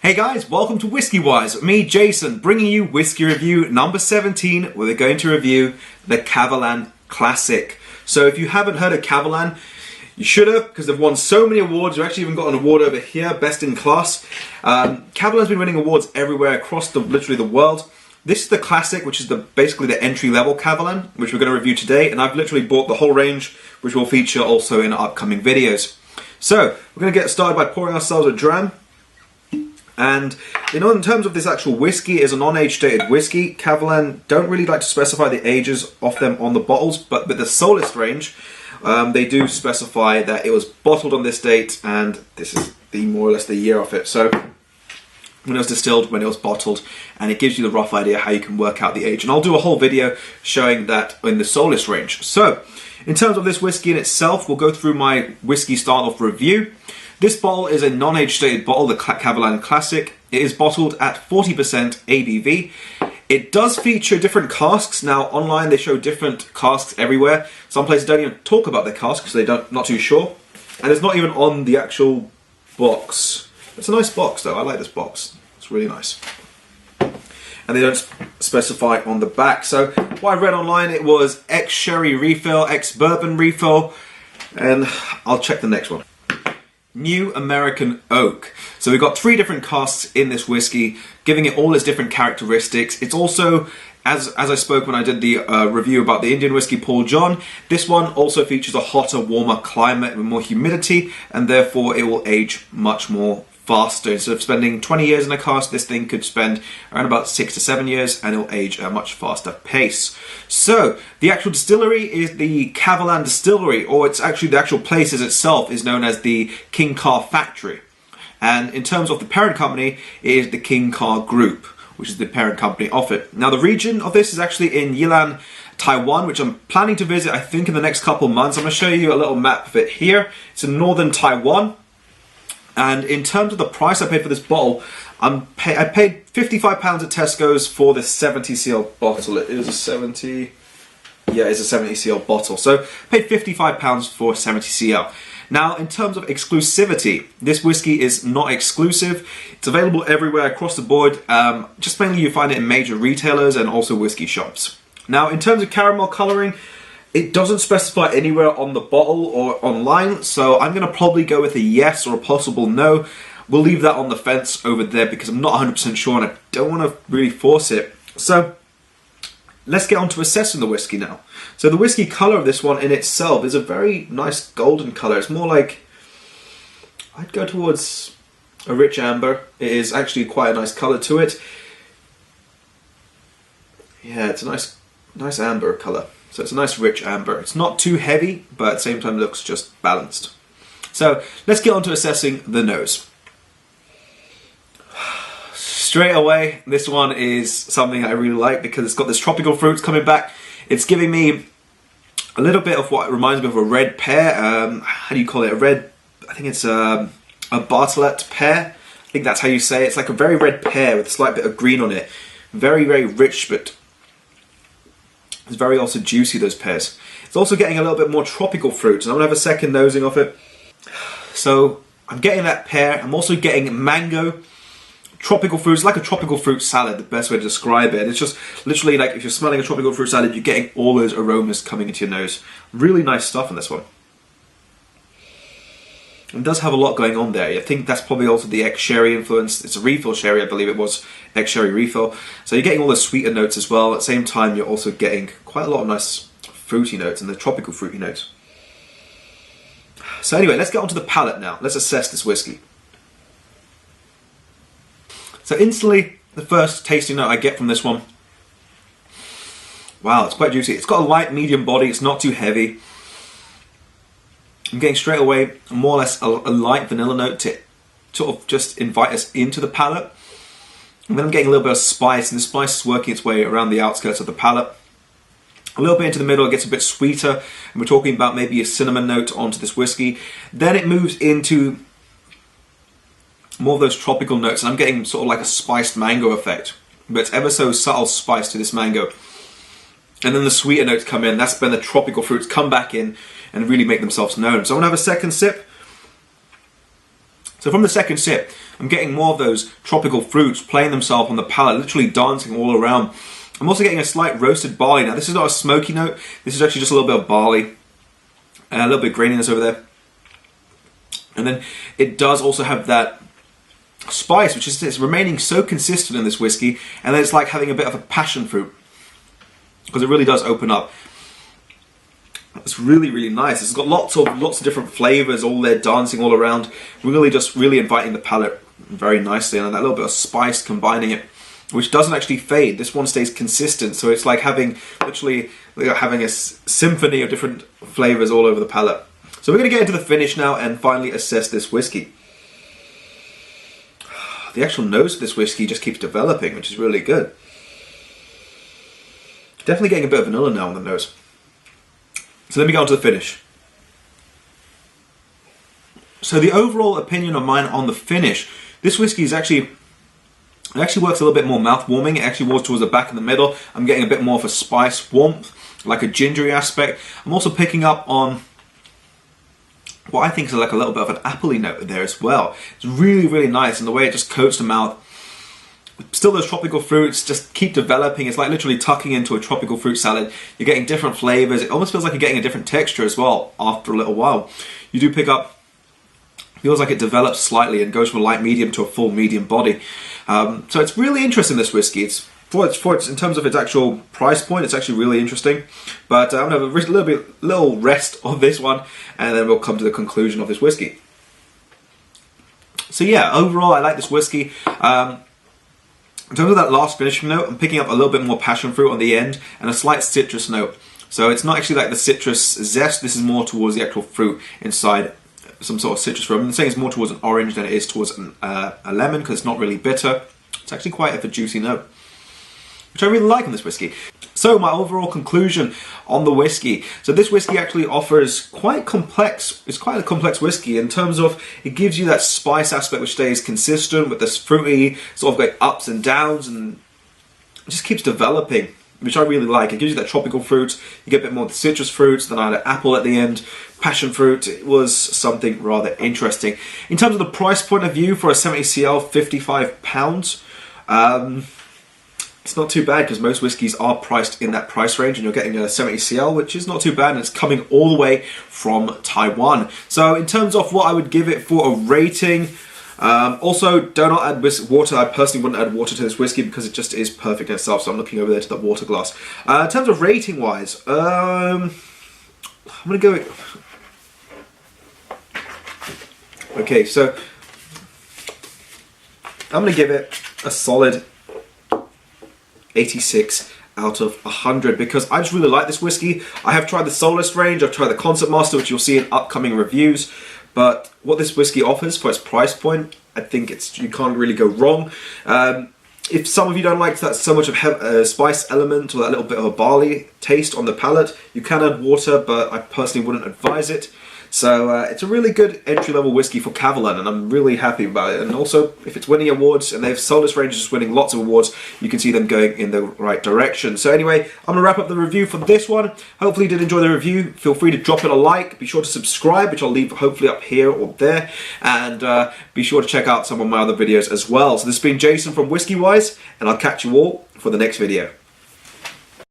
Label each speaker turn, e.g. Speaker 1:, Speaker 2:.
Speaker 1: Hey guys, welcome to WhiskyWise with me, Jason, bringing you whiskey review number 17, where we're going to review the Kavalan Classic. So if you haven't heard of Kavalan, you should have, because they've won so many awards. We've actually even got an award over here, Best in Class. Kavalan's been winning awards everywhere across literally the world. This is the Classic, which is basically the entry-level Kavalan, which we're going to review today, and I've literally bought the whole range, which will feature also in upcoming videos. So, we're going to get started by pouring ourselves a dram. And, in terms of this actual whiskey, it is a non-age dated whiskey. Kavalan don't really like to specify the ages of them on the bottles, but with the Solist range, they do specify that it was bottled on this date, and this is more or less the year of it. So, when it was distilled, when it was bottled, and it gives you the rough idea how you can work out the age. And I'll do a whole video showing that in the Solist range. So, in terms of this whiskey in itself, we'll go through my whiskey start-off review. This bottle is a non-age dated bottle, the Kavalan Classic. It is bottled at 40% ABV. It does feature different casks. Now, online they show different casks everywhere. Some places don't even talk about their casks because they're not too sure. And it's not even on the actual box. It's a nice box though, I like this box. It's really nice. And they don't specify on the back. So, what I read online, it was ex-sherry refill, ex-bourbon refill, and I'll check the next one. New American Oak. So we've got 3 different casks in this whiskey, giving it all its different characteristics. It's also, as I spoke when I did the review about the Indian whiskey Paul John, this one also features a hotter, warmer climate with more humidity, and therefore it will age much more faster. Instead of spending 20 years in a cask, this thing could spend around about 6 to 7 years, and it'll age at a much faster pace. So, the actual distillery is the Kavalan Distillery, or it's actually the actual place itself is known as the King Car Factory. And in terms of the parent company, it is the King Car Group, which is the parent company of it. Now, the region of this is actually in Yilan, Taiwan, which I'm planning to visit, I think, in the next couple of months. I'm going to show you a little map of it here. It's in northern Taiwan. And in terms of the price I paid for this bottle, I paid £55 at Tesco's for this 70cl bottle. It is a 70... Yeah, it's a 70cl bottle. So, I paid £55 for 70cl. Now, in terms of exclusivity, this whiskey is not exclusive. It's available everywhere across the board. Just mainly you find it in major retailers and also whiskey shops. Now, in terms of caramel colouring, it doesn't specify anywhere on the bottle or online, so I'm going to probably go with a yes or a possible no. We'll leave that on the fence over there because I'm not 100% sure and I don't want to really force it. So, let's get on to assessing the whiskey now. So the whiskey colour of this one in itself is a very nice golden colour. It's more like, I'd go towards a rich amber. It is actually quite a nice colour to it. Yeah, it's a nice amber colour. So it's a nice rich amber. It's not too heavy, but at the same time looks just balanced. So let's get on to assessing the nose. Straight away, this one is something I really like because it's got this tropical fruits coming back. It's giving me a little bit of what reminds me of a red pear. How do you call it? I think it's a Bartlett pear. I think that's how you say it. It's like a very red pear with a slight bit of green on it. Very, very rich, but it's very also juicy, those pears. It's also getting a little bit more tropical fruits, and I'm going to have a second nosing of it. So, I'm getting that pear. I'm also getting mango, tropical fruits, like a tropical fruit salad, the best way to describe it. It's just literally like if you're smelling a tropical fruit salad, you're getting all those aromas coming into your nose. Really nice stuff in this one. It does have a lot going on there. I think that's probably also the ex-sherry influence. It's a refill sherry, I believe it was, ex-sherry refill. So you're getting all the sweeter notes as well. At the same time, you're also getting quite a lot of nice fruity notes and the tropical fruity notes. So anyway, let's get onto the palate now. Let's assess this whiskey. So instantly, the first tasting note I get from this one, wow, it's quite juicy. It's got a light medium body, it's not too heavy. I'm getting straight away more or less a light vanilla note to sort of just invite us into the palate. And then I'm getting a little bit of spice, and the spice is working its way around the outskirts of the palate. A little bit into the middle, it gets a bit sweeter, and we're talking about maybe a cinnamon note onto this whiskey. Then it moves into more of those tropical notes, and I'm getting sort of like a spiced mango effect. But it's ever so subtle spice to this mango. And then the sweeter notes come in. That's when the tropical fruits come back in and really make themselves known. So I'm going to have a second sip. So from the second sip, I'm getting more of those tropical fruits playing themselves on the palate, literally dancing all around. I'm also getting a slight roasted barley. Now this is not a smoky note, this is actually just a little bit of barley, a little bit of graininess over there. And then it does also have that spice, which is remaining so consistent in this whiskey, and then it's like having a bit of a passion fruit, because it really does open up. It's really, really nice. It's got lots of different flavors, all there dancing all around, really inviting the palate very nicely, and that little bit of spice combining it, which doesn't actually fade. This one stays consistent, so it's like literally having a symphony of different flavors all over the palate. So we're going to get into the finish now and finally assess this whiskey. The actual nose of this whiskey just keeps developing, which is really good. Definitely getting a bit of vanilla now on the nose. So let me go on to the finish. So the overall opinion of mine on the finish, this whiskey is actually works a little bit more mouth-warming. It actually was towards the back and the middle. I'm getting a bit more of a spice warmth, like a gingery aspect. I'm also picking up on what I think is like a little bit of an appley note there as well. It's really, really nice, and the way it just coats the mouth. Still those tropical fruits just keep developing. It's like literally tucking into a tropical fruit salad. You're getting different flavors. It almost feels like you're getting a different texture as well after a little while. You do pick up, feels like it develops slightly and goes from a light medium to a full medium body. So it's really interesting, this whiskey. It's in terms of its actual price point, it's actually really interesting. But I'm going to have a little rest of this one, and then we'll come to the conclusion of this whiskey. So yeah, overall I like this whiskey. In terms of that last finishing note, I'm picking up a little bit more passion fruit on the end and a slight citrus note. So it's not actually like the citrus zest, this is more towards the actual fruit inside, some sort of citrus fruit. I'm saying it's more towards an orange than it is towards a lemon, because it's not really bitter. It's actually quite a juicy note, which I really like on this whiskey. So my overall conclusion on the whiskey. So this whiskey actually offers it's quite a complex whiskey in terms of it gives you that spice aspect which stays consistent with this fruity, sort of like ups and downs, and it just keeps developing, which I really like. It gives you that tropical fruit, you get a bit more of the citrus fruits, then I had an apple at the end, passion fruit. It was something rather interesting. In terms of the price point of view for a 70cl, £55, it's not too bad, because most whiskies are priced in that price range, and you're getting a 70cl, which is not too bad, and it's coming all the way from Taiwan. So in terms of what I would give it for a rating, also do not add water. I personally wouldn't add water to this whiskey because it just is perfect in itself, so I'm looking over there to the water glass. In terms of rating wise, I'm going to go... Okay, so I'm going to give it a solid 86 out of 100, because I just really like this whiskey. I have tried the Solist range, I've tried the Concept Master, which you'll see in upcoming reviews, but what this whiskey offers for its price point, I think you can't really go wrong. If some of you don't like that so much of a spice element or that little bit of a barley taste on the palate, you can add water, but I personally wouldn't advise it. So it's a really good entry-level whiskey for Kavalan, and I'm really happy about it. And also, if it's winning awards, and they've sold this range just winning lots of awards, you can see them going in the right direction. So anyway, I'm going to wrap up the review for this one. Hopefully you did enjoy the review. Feel free to drop it a like. Be sure to subscribe, which I'll leave hopefully up here or there. And be sure to check out some of my other videos as well. So this has been Jason from WhiskyWise, and I'll catch you all for the next video.